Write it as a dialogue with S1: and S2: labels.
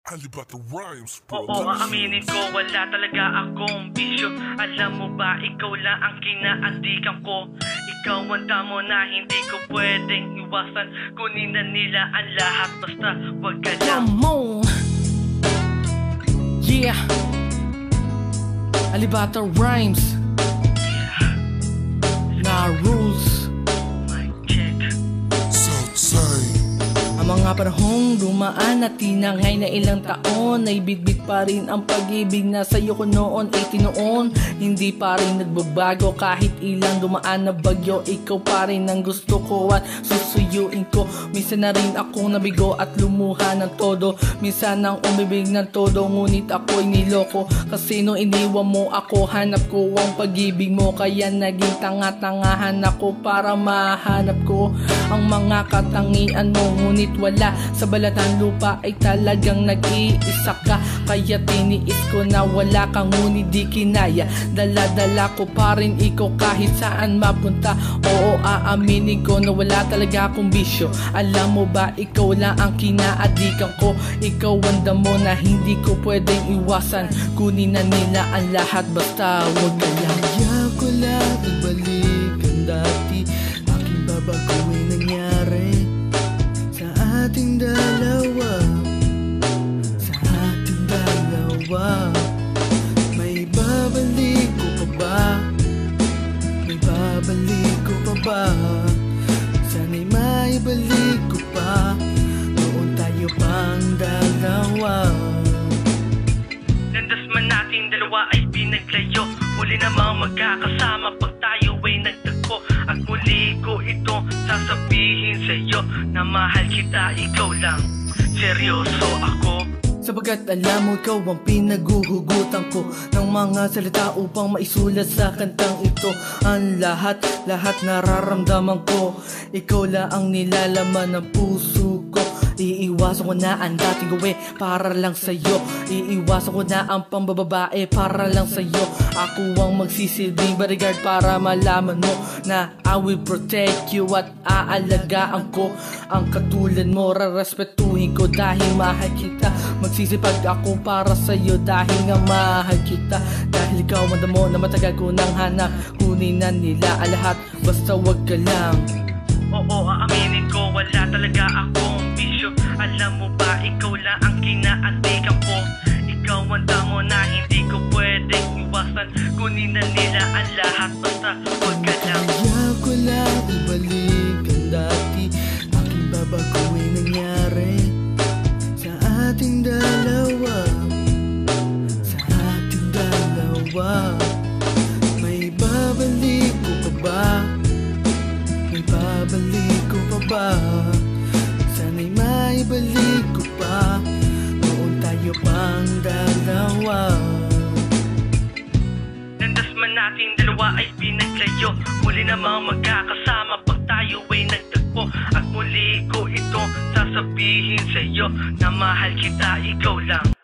S1: Alibata Rhymes,
S2: Oo, aaminin ko, wala talaga akong bisyo. Alam mo ba, ikaw lang ang kinaandikan ko. Ikaw ang damo na hindi ko pwedeng iwasan. Kunin na nila ang lahat, basta wag ka lang.
S3: Come on. Yeah. Alibata Rhymes.
S2: Yeah.
S3: Na rules.
S2: My check.
S1: Southside.
S3: Ang mga panahong dumaan at tinangay na ilang taon, ay bitbit pa rin ang pag-ibig na sa'yo ko noon, 18 noon. Hindi pa rin nagbabago kahit ilang dumaan na bagyo. Ikaw pa rin ang gusto ko at susuyuin ko. Minsan na rin ako nabigo at lumuha ng todo. Minsan nang umibig ng todo, ngunit ako'y niloko. Kasi nung iniwan mo ako, hanap ko ang pag-ibig mo. Kaya naging tanga-tangahan ako para mahanap ko ang mga katangian mo. Ngunit wala sa balat ng lupa ay talagang nag-iisa ka. Kaya tiniis ko na wala kang, ngunit di kinaya. Dala-dala ko pa rin ikaw kahit saan mapunta. Oo, aaminin ko na wala talaga akong bisyo. Alam mo ba, ikaw lang ang kinaadikan ko. Ikaw ang damo na hindi ko pwedeng iwasan. Kunin na nila ang lahat, basta wag ka lang. Kaya ko lang nagbalik ang dati. Aking babaguhin nangyari sa ating dalawa. Sa ating dalawa. May babalik ko pa ba? May babalik ko pa ba? Sana'y maibalik ko pa. Noon tayo pang dalawa.
S2: Landas man natin dalawa ay pinaglayo. Muli namang magkakasama pag tayo ay nagtagpo. At muli ko ito sasabihin sa'yo na mahal kita, ikaw lang. Seryoso ako.
S3: Sapagkat alam mo ikaw ang pinaguhugutan ko ng mga salita upang maisulat sa kantang ito. Ang lahat nararamdaman ko. Ikaw lang ang nilalaman ng puso ko. Iiwasan ko na ang dating gawi para lang sa'yo. Iiwasan ko na ang pambababae para lang sa'yo. Ako ang magsisilbing bodyguard para malaman mo na I will protect you at aalagaan ko. Ang katulad mo rarespetuhin ko dahil mahal kita. Magsisipag ako para sa'yo dahil nga mahal kita. Dahil ikaw ang damo na matagal ko nang hanap. Kunin na nila ang lahat, basta wag ka lang.
S2: Oo, aaminin ko, wala talaga akong bisyo. Alam mo ba, ikaw lang ang kinaandikan ko. Ikaw ang damo na hindi ko pwedeng iwasan. Kunin na nila ang lahat, basta wag ka lang.
S3: Kaya ko lang ibalik ang dati. Aking babaguhin nangyari sa ating dalawa. Sa ating dalawa. May babalik ko pa ba? May babalik ko pa ba? Sana'y maibalik ko pa. Noon tayo pang dalawa.
S2: Landas man nating dalawa ay pinaglayo. Muli namang magkakasama pag tayo ay nagtagpo. At muli ko ito sasabihin sa'yo na mahal kita, ikaw lang.